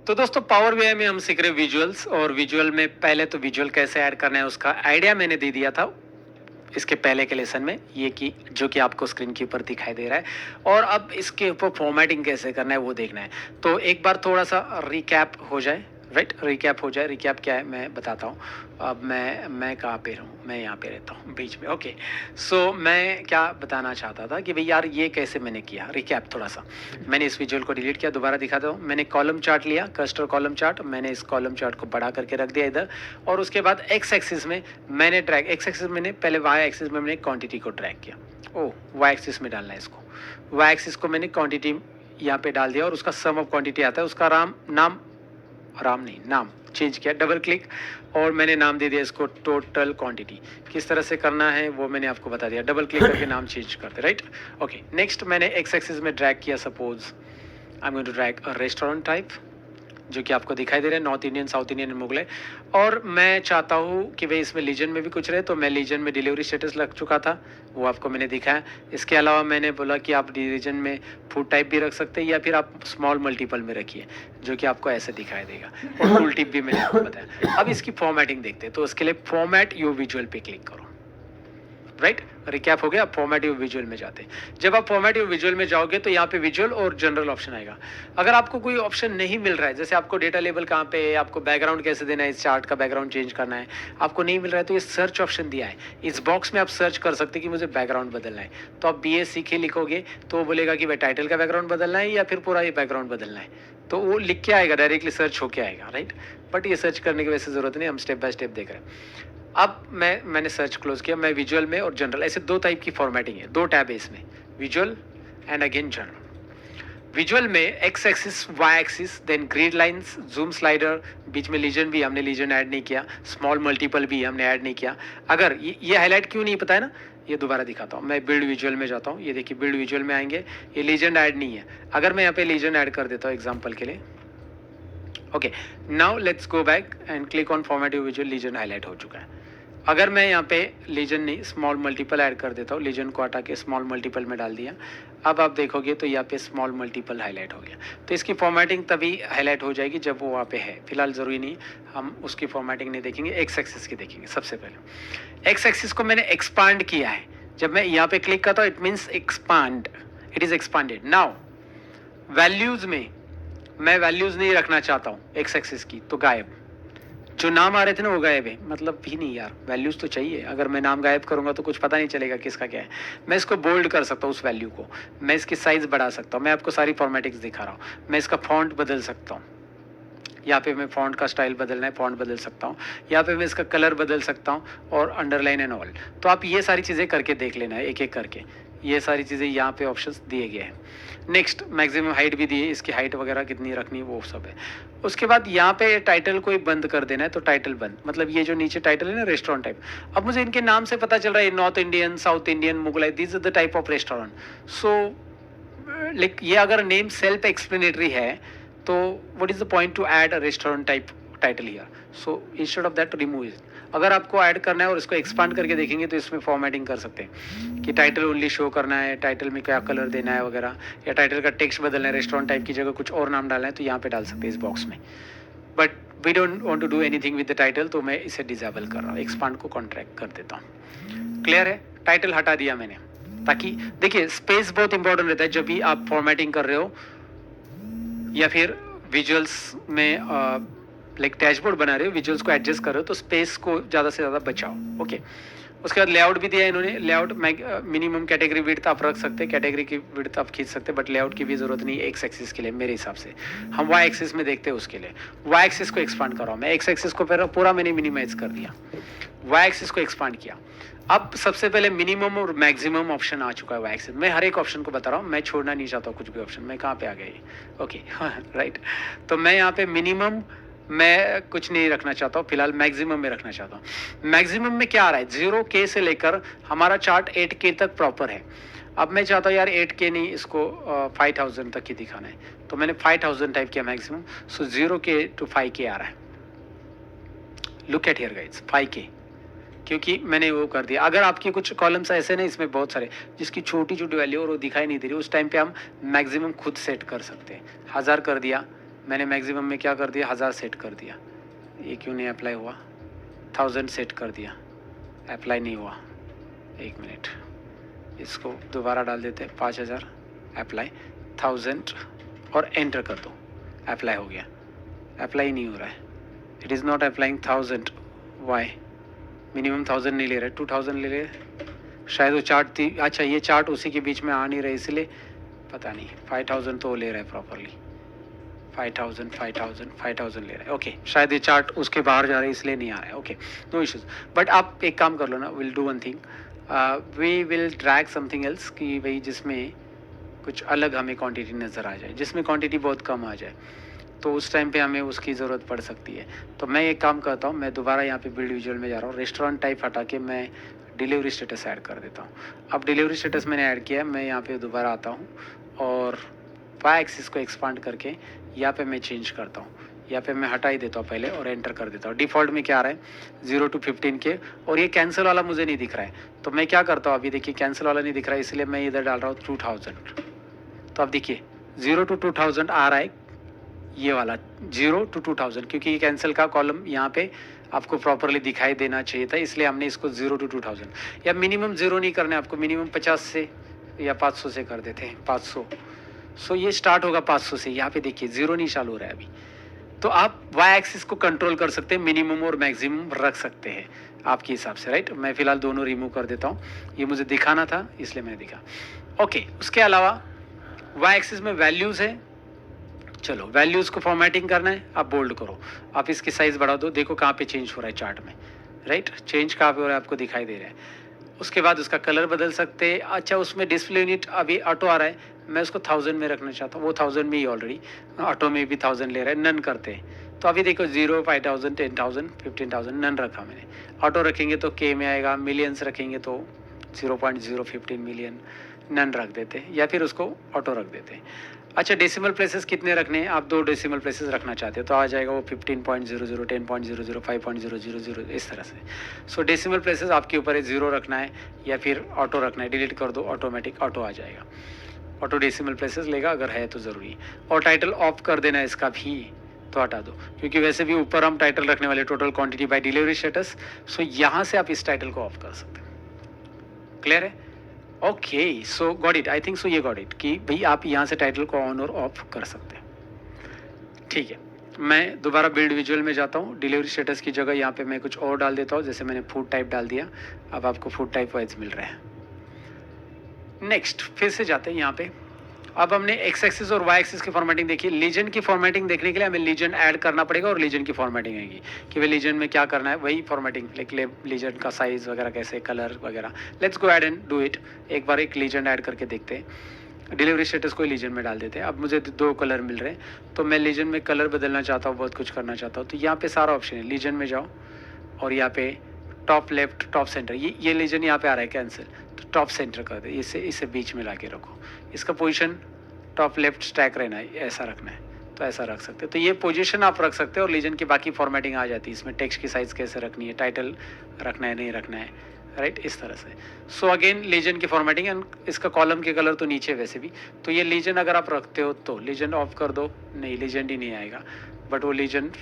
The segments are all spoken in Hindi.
तो दोस्तों पावर बीआई में हम सीख रहे विजुअल्स और विजुअल में पहले तो विजुअल कैसे ऐड करना है उसका आइडिया मैंने दे दिया था इसके पहले के लेसन में, ये कि जो कि आपको स्क्रीन के ऊपर दिखाई दे रहा है। और अब इसके ऊपर फॉर्मेटिंग कैसे करना है वो देखना है। तो एक बार थोड़ा सा रिकैप हो जाए, राइट, रिकैप हो जाए। रिकैप क्या है मैं बताता हूँ। अब मैं कहाँ पे रहूँ, मैं यहाँ पे रहता हूँ बीच में। ओके, सो मैं क्या बताना चाहता था कि भाई यार ये कैसे मैंने किया। रिकैप थोड़ा सा, मैंने इस विजुअल को डिलीट किया, दोबारा दिखाता हूँ। मैंने कॉलम चार्ट लिया, कस्टर कॉलम चार्ट, मैंने इस कॉलम चार्ट को बड़ा करके रख दिया इधर। और उसके बाद एक्स एक्सिस में मैंने ड्रैग, एक्स एक्सिस मैंने पहले वाई एक्सिस में मैंने क्वांटिटी को ड्रैग किया। ओ वाई एक्सिस में डालना है इसको, वाई एक्सिस को मैंने क्वांटिटी यहाँ पे डाल दिया और उसका सम ऑफ क्वांटिटी आता है, उसका राम नहीं नाम चेंज किया, डबल क्लिक और मैंने नाम दे दिया इसको टोटल क्वांटिटी। किस तरह से करना है वो मैंने आपको बता दिया, डबल क्लिक करके नाम चेंज करते, राइट। ओके, नेक्स्ट मैंने एक्स एक्सिस में ड्रैग किया, suppose I am going to drag a restaurant type जो कि आपको दिखाई दे रहा है, north Indian, south Indian, Mughlai. और मैं चाहता हूँ कि भाई इसमें लीजन में भी कुछ रहे, तो मैं लीजन में डिलीवरी स्टेटस लग चुका था, वो आपको मैंने दिखाया। इसके अलावा मैंने बोला कि आप रीजन में फूड टाइप भी रख सकते हैं या फिर आप स्मॉल मल्टीपल में रखिए, जो कि आपको ऐसे दिखाई देगा। और टूल टिप भी मैंने आपको बताया। अब इसकी फॉर्मेटिंग देखते हैं, तो उसके लिए फॉर्मेट योर विजुअल पे क्लिक करो, राइट। रिकैप हो गया, फॉर्मेट योर विजुअल में जाते हैं। जब आप फॉर्मेट योर विजुअल में जाओगे तो यहाँ पे विजुअल और जनरल ऑप्शन आएगा। अगर आपको कोई ऑप्शन नहीं मिल रहा है, जैसे आपको डेटा लेबल कहाँ पे है, आपको बैकग्राउंड कैसे देना है, इस चार्ट का बैकग्राउंड चेंज करना है, आपको नहीं मिल रहा है, तो ये सर्च ऑप्शन दिया है, इस बॉक्स में आप सर्च कर सकते हैं कि मुझे बैकग्राउंड बदलना है। तो आप BA लिखोगे तो वो बोलेगा कि भाई टाइटल का बैकग्राउंड बदलना है या फिर पूरा ये बैकग्राउंड बदलना है, तो वो लिख के आएगा, डायरेक्टली सर्च होके आएगा, राइट। बट ये सर्च करने की वैसे जरूरत नहीं, हम स्टेप बाय स्टेप देख रहे हैं। अब मैंने सर्च क्लोज किया, मैं विजुअल में और जनरल, ऐसे दो टाइप की फॉर्मेटिंग है, दो टैब है इसमें, visual and again general. Visual में x axis, y axis, then grid lines, zoom slider, बीच में लीजन भी हमने लीजन ऐड नहीं किया, स्मॉल मल्टीपल भी हमने ऐड नहीं किया। अगर ये हाईलाइट क्यों नहीं पता है ना, ये दोबारा दिखाता हूँ। मैं बिल्ड विजुअल में जाता हूँ, ये देखिए बिल्ड विजुअल में आएंगे, ये लीजन ऐड नहीं है। अगर मैं यहाँ पे लीजन ऐड कर देता हूँ एग्जाम्पल के लिए, okay, now let's go back and click on format your visual, legend highlight हो चुका है। अगर मैं यहाँ पे लीजन नहीं स्मॉल मल्टीपल ऐड कर देता हूँ, लीजन को हटा के स्मॉल मल्टीपल में डाल दिया, अब आप देखोगे तो यहाँ पे स्मॉल मल्टीपल हाईलाइट हो गया। तो इसकी फॉर्मेटिंग तभी हाईलाइट हो जाएगी जब वो वहाँ पे है, फिलहाल ज़रूरी नहीं, हम उसकी फॉर्मेटिंग नहीं देखेंगे, एक्स एक्सिस की देखेंगे। सबसे पहले एक्स एक्सिस को मैंने एक्सपांड किया है, जब मैं यहाँ पे क्लिक करता हूँ it means expand, it is expanded. Now values में मैं वैल्यूज़ नहीं रखना चाहता हूँ एक्स एक्सिस की, तो गायब, जो नाम आ रहे थे ना वो गायब है, मतलब भी नहीं यार, वैल्यूज तो चाहिए। अगर मैं नाम गायब करूंगा तो कुछ पता नहीं चलेगा किसका क्या है। मैं इसको बोल्ड कर सकता हूँ उस वैल्यू को, मैं इसकी साइज बढ़ा सकता हूँ, मैं आपको सारी फॉर्मेटिक्स दिखा रहा हूँ। मैं इसका फॉन्ट बदल सकता हूँ, यहाँ पे मैं फॉन्ट का स्टाइल बदलना है, फॉन्ट बदल सकता हूँ, यहाँ पे मैं इसका कलर बदल सकता हूँ और अंडरलाइन एंड ऑल। तो आप ये सारी चीज़ें करके देख लेना है एक एक करके, ये सारी चीज़ें यहाँ पे ऑप्शंस दिए गए हैं। नेक्स्ट मैक्सिमम हाइट भी दी है, इसकी हाइट वगैरह कितनी रखनी है वो सब है। उसके बाद यहाँ पे टाइटल को ही बंद कर देना है, तो टाइटल बंद, मतलब ये जो नीचे टाइटल है ना रेस्टोरेंट टाइप, अब मुझे इनके नाम से पता चल रहा है north Indian, south Indian, Mughlai, this is the type of restaurant. So like ये अगर नेम सेल्फ एक्सप्लेनेटरी है तो what is the point two add a restaurant type title here, so instead of that remove it. अगर आपको ऐड करना है और इसको एक्सपांड करके देखेंगे तो इसमें फॉर्मेटिंग कर सकते हैं कि टाइटल ओनली शो करना है, टाइटल में क्या कलर देना है वगैरह, या टाइटल का टेक्स्ट बदलना है, रेस्टोरेंट टाइप की जगह कुछ और नाम डालना है तो यहाँ पे डाल सकते हैं इस बॉक्स में। But we don't want to do anything with the title, तो मैं इसे डिसेबल कर रहा हूँ, एक्सपांड को कॉन्ट्रैक्ट कर देता हूँ। क्लियर है, टाइटल हटा दिया मैंने, ताकि देखिए स्पेस बहुत इंपॉर्टेंट रहता है जब भी आप फॉर्मेटिंग कर रहे हो या फिर विजुअल्स में लाइक डैशबोर्ड बना रहे हो, विजुअल्स को एडजस्ट कर रहे हो, तो स्पेस को ज़्यादा से ज़्यादा बचाओ। ओके, उसके बाद लेआउट भी दिया इन्होंने, लेआउट मिनिमम कैटेगरी विड्थ आप रख सकते हैं, कैटेगरी की विड्थ आप खींच सकते हैं, बट लेआउट की भी जरूरत नहीं है एक्स एक्सिस के लिए मेरे हिसाब से। हम वाई एक्सिस में देखते हैं उसके लिए, वाई एक्सिस को एक्सपांड कर रहा हूँ मैं, एक्स एक्सिस को पूरा मैंने मिनिमाइज कर दिया, वाई एक्सिस को एक्सपांड किया। अब सबसे पहले मिनिमम और मैक्सिमम ऑप्शन आ चुका है वाई एक्सिस, मैं हर एक ऑप्शन को बता रहा हूँ, मैं छोड़ना नहीं चाहता कुछ भी ऑप्शन। मैं कहाँ पे आ गया, ओके राइट। तो मैं यहाँ पे मिनिमम मैं कुछ नहीं रखना चाहता हूँ, फिलहाल मैक्सिमम में रखना चाहता हूँ। मैक्सिमम में क्या आ रहा है, 0K से लेकर हमारा चार्ट 8K तक प्रॉपर है। अब मैं चाहता हूँ यार 8K नहीं, इसको 5000 तक ही दिखाना है, तो मैंने 5000 टाइप किया maximum. So 0K to 5K आ रहा है, look at here guys, 5K, क्योंकि मैंने वो कर दिया। अगर आपके कुछ कॉलम्स ऐसे नहीं, इसमें बहुत सारे जिसकी छोटी छोटी वैल्यू और वो दिखाई नहीं दे रही, उस टाइम पे हम मैक्सिमम खुद सेट कर सकते हैं। 1000 कर दिया, मैंने मैक्सिमम में क्या कर दिया, 1000 सेट कर दिया, ये क्यों नहीं अप्लाई हुआ, 1000 सेट कर दिया, अप्लाई नहीं हुआ, 1 मिनट, इसको दोबारा डाल देते हैं, 5000 अप्लाई, 1000 और एंटर कर दो, अप्लाई हो गया, अप्लाई नहीं हो रहा है, it is not applying 1000, why, minimum 1000 नहीं ले रहे, 2000 ले रहे, शायद वो चार्ट थी, अच्छा ये चार्ट उसी के बीच में आ नहीं रहे इसलिए, पता नहीं, 5000 तो वो ले रहा है प्रॉपरली, 5000 ले रहा है, ओके, शायद ये चार्ट उसके बाहर जा रहा है इसलिए नहीं आ रहा है, ओके, नो इश्यूज। बट आप एक काम कर लो ना, will do one thing, we will drag something else कि भाई जिसमें कुछ अलग हमें क्वांटिटी नज़र आ जाए, जिसमें क्वांटिटी बहुत कम आ जाए, तो उस टाइम पे हमें उसकी ज़रूरत पड़ सकती है। तो मैं एक काम करता हूँ, मैं दोबारा यहाँ पे बिल्ड विजुअल में जा रहा हूँ, रेस्टोरेंट टाइप हटा के मैं डिलीवरी स्टेटस ऐड कर देता हूँ। अब डिलीवरी स्टेटस मैंने ऐड किया है, मैं यहाँ पे दोबारा आता हूँ और वाई एक्सिस को एक्सपांड करके यहाँ पे मैं चेंज करता हूँ, यहाँ पे मैं हटा ही देता हूँ पहले और एंटर कर देता हूँ। डिफ़ॉल्ट में क्या आ रहा है 0 to 15 के, और ये कैंसिल वाला मुझे नहीं दिख रहा है, तो मैं क्या करता हूँ, अभी देखिए कैंसिल वाला नहीं दिख रहा है इसलिए मैं इधर डाल रहा हूँ 2000। तो अब देखिए 0 to 2000 आ रहा है, ये वाला 0 to 2000, क्योंकि ये कैंसिल का कॉलम यहाँ पे आपको प्रॉपरली दिखाई देना चाहिए था, इसलिए हमने इसको 0 to 2000, या मिनिमम 0 नहीं करना है आपको, मिनिमम 50 से या 500 से कर देते हैं, 500। सो ये स्टार्ट होगा 500 से, यहाँ पे देखिए 0 नहीं चालू हो रहा है अभी। तो आप वाई एक्सिस को कंट्रोल कर सकते हैं, मिनिमम और मैक्सिमम रख सकते हैं आपके हिसाब से, राइट। मैं फिलहाल दोनों रिमूव कर देता हूँ, ये मुझे दिखाना था इसलिए मैंने दिखा, ओके। उसके अलावा वाई एक्सिस में वैल्यूज़ है, चलो वैल्यूज़ को फॉर्मेटिंग करना है, आप बोल्ड करो, आप इसकी साइज़ बढ़ा दो, देखो कहाँ पे चेंज हो रहा है चार्ट में, राइट, चेंज कहाँ पे हो रहा है आपको दिखाई दे रहा है। उसके बाद उसका कलर बदल सकते हैं। अच्छा, उसमें डिस्प्ले यूनिट अभी ऑटो आ रहा है, मैं उसको 1000 में रखना चाहता हूँ, वो 1000 में ही ऑलरेडी, ऑटो में भी 1000 ले रहा है, नन करते हैं। तो अभी देखो 0, 5000, 10,000, 15,000 नन रखा मैंने। ऑटो रखेंगे तो के में आएगा, मिलियंस रखेंगे तो 0.015 मिलियन नन रख देते हैं, या फिर उसको ऑटो रख देते हैं। अच्छा, डेसिमल प्लेसेस कितने रखने हैं, आप 2 डेसिमल प्लेसेस रखना चाहते हो तो आ जाएगा वो 15.00, 10.00, 5.000 इस तरह से। सो डेसिमल प्लेसेस आपके ऊपर है, 0 रखना है या फिर ऑटो रखना है, डिलीट कर दो, ऑटोमेटिक ऑटो आ जाएगा, ऑटो डेसिमल प्लेसेस लेगा अगर है तो ज़रूरी। और टाइटल ऑफ कर देना है इसका भी, तो हटा दो, क्योंकि वैसे भी ऊपर हम टाइटल रखने वाले total quantity by delivery status, so यहाँ से आप इस टाइटल को ऑफ कर सकते हैं। क्लियर है? Okay, so got it, I think so ये गॉट इट कि भाई आप यहाँ से टाइटल को ऑन और ऑफ कर सकते हैं। ठीक है, मैं दोबारा बिल्ड विजुअल में जाता हूँ, डिलीवरी स्टेटस की जगह यहाँ पे मैं कुछ और डाल देता हूँ, जैसे मैंने फूड टाइप डाल दिया, अब आपको फूड टाइप वाइज मिल रहा है। नेक्स्ट फिर से जाते हैं यहाँ पे, अब हमने एक्स एक्सिस और वाई एक्सिस की फॉर्मेटिंग देखी। लीजन की फॉर्मेटिंग देखने के लिए हमें लीजन ऐड करना पड़ेगा और लीजन की फॉर्मेटिंग आएगी कि वे लीजन में क्या करना है, वही फॉर्मेटिंग, लाइक लीजन का साइज वगैरह कैसे, कलर वगैरह। Let's go add and do it, एक बार एक लीजन ऐड करके देखते हैं। डिलीवरी स्टेटस को लीजन में डाल देते हैं। अब मुझे 2 कलर मिल रहे हैं, तो मैं लीजन में कलर बदलना चाहता हूँ, बहुत कुछ करना चाहता हूँ, तो यहाँ पे सारा ऑप्शन है, लीजन में जाओ और यहाँ पे टॉप लेफ्ट टॉप सेंटर, ये लीजन यहाँ पे आ रहा है कैंसिल, तो टॉप सेंटर कर दे, इसे बीच में ला के रखो, इसका पोजिशन टॉप लेफ्ट स्टैक रहना है, ऐसा रखना है, तो ऐसा रख सकते हो। तो ये पोजीशन आप रख सकते हो और लीजन की बाकी फॉर्मेटिंग आ जाती है इसमें, टेक्स्ट की साइज़ कैसे रखनी है, टाइटल रखना है नहीं रखना है, राइट, इस तरह से। सो अगेन लीजन की फॉर्मेटिंग एंड इसका कॉलम के कलर तो नीचे वैसे भी, तो ये लीजन अगर आप रखते हो तो लीजन ऑफ कर दो, नहीं लीजन ही नहीं आएगा, बट वो लीजन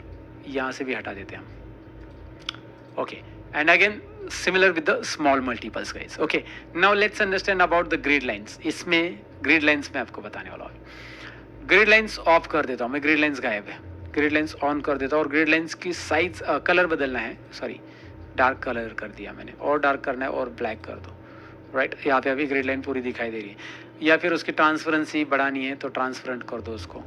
यहाँ से भी हटा देते हैं हम। Okay, and again similar with the small multiples guys. Okay, now let's understand about the grid lines. इसमें grid lines में आपको बताने वाला हूँ। grid lines ऑफ कर देता हूँ मैं, grid lines गायब है, grid lines ऑन कर देता हूँ, और grid lines की साइज कलर बदलना है, सॉरी डार्क कलर कर दिया मैंने, और डार्क करना है और ब्लैक कर दो, राइट। यहाँ पे अभी ग्रिड लाइन पूरी दिखाई दे रही है, या फिर उसकी ट्रांसपेरेंसी बढ़ानी है तो ट्रांसपेरेंट कर दो उसको।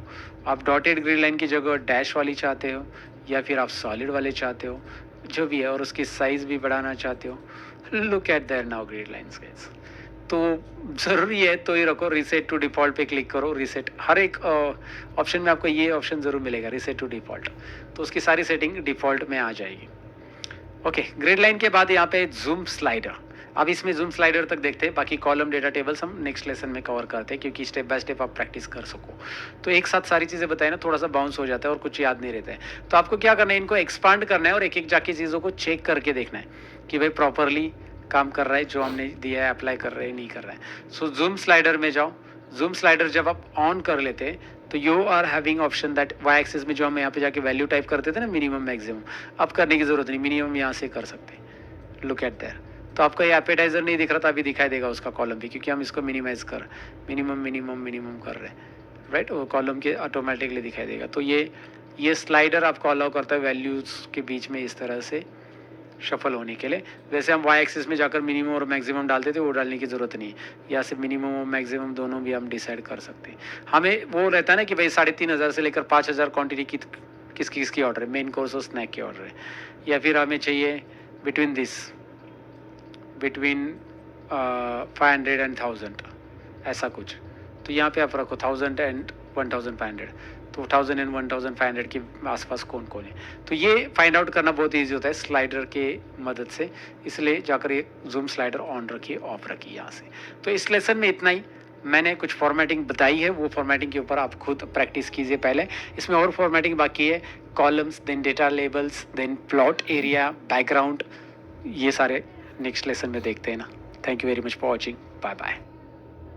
आप डॉटेड ग्रिड लाइन की जगह डैश वाली चाहते हो या फिर आप सॉलिड वाले चाहते हो, जो भी है, और उसकी साइज़ भी बढ़ाना चाहते हो, look at there now grid lines guys. तो ज़रूरी है तो ही रखो, रीसेट टू डिफ़ॉल्ट पे क्लिक करो, रीसेट, हर एक ऑप्शन में आपको ये ऑप्शन ज़रूर मिलेगा, रीसेट टू डिफ़ॉल्ट, तो उसकी सारी सेटिंग डिफ़ॉल्ट में आ जाएगी। ओके, ग्रिड लाइन के बाद यहाँ पे जूम स्लाइडर, अब इसमें जूम स्लाइडर तक देखते हैं, बाकी कॉलम डेटा टेबल्स हम नेक्स्ट लेसन में कवर करते हैं, क्योंकि स्टेप बाय स्टेप आप प्रैक्टिस कर सको। तो एक साथ सारी चीज़ें बताए ना, थोड़ा सा बाउंस हो जाता है और कुछ याद नहीं रहता है, तो आपको क्या करना है, इनको एक्सपांड करना है और एक एक जाके चीज़ों को चेक करके देखना है कि भाई प्रॉपरली काम कर रहा है, जो हमने दिया है अप्लाई कर रहे हैं नहीं कर रहा है। सो जूम स्लाइडर में जाओ, जूम स्लाइडर जब आप ऑन कर लेते हैं तो you are having option that Y axis में जो हम यहाँ पे जाके वैल्यू टाइप करते थे ना मिनिमम मैक्सिमम, अब करने की ज़रूरत नहीं, मिनिमम यहाँ से कर सकते हैं। लुक एट देयर, तो आपको ये एपेटाइजर नहीं दिख रहा था, अभी दिखाई देगा उसका कॉलम भी, क्योंकि हम इसको मिनिमाइज कर मिनिमम मिनिमम मिनिमम कर रहे हैं, राइट। वो कॉलम के ऑटोमेटिकली दिखाई देगा। तो ये स्लाइडर आपको अलाउ करता है वैल्यूज़ के बीच में इस तरह से शफल होने के लिए। वैसे हम वाई एक्सिस में जाकर मिनिमम और मैक्सिमम डालते थे, वो डालने की ज़रूरत नहीं है, यहाँ से मिनिमम और मैक्सिमम दोनों भी हम डिसाइड कर सकते हैं। हमें वो रहता है ना कि भाई 3,500 से लेकर 5,000 क्वांटिटी की किसकी किसकी ऑर्डर है, मेन कोर्स और स्नैक की ऑर्डर है, या फिर हमें चाहिए बिटवीन 500 एंड 1000 ऐसा कुछ। तो यहाँ पे आप रखो 1000 एंड 1500, तो 1000 एंड 1500 के आसपास कौन कौन है। तो ये फाइंड आउट करना बहुत ईजी होता है स्लाइडर के मदद से, इसलिए जाकर ये जूम स्लाइडर ऑन रखिए, ऑफ रखिए यहाँ से। तो इस लेसन में इतना ही, मैंने कुछ फॉर्मेटिंग बताई है, वो फॉर्मेटिंग के ऊपर आप खुद प्रैक्टिस कीजिए पहले। इसमें और फॉर्मेटिंग बाकी है, columns, then data labels, then plot area, background, ये सारे नेक्स्ट लेसन में देखते हैं ना। Thank you very much for watching, bye bye.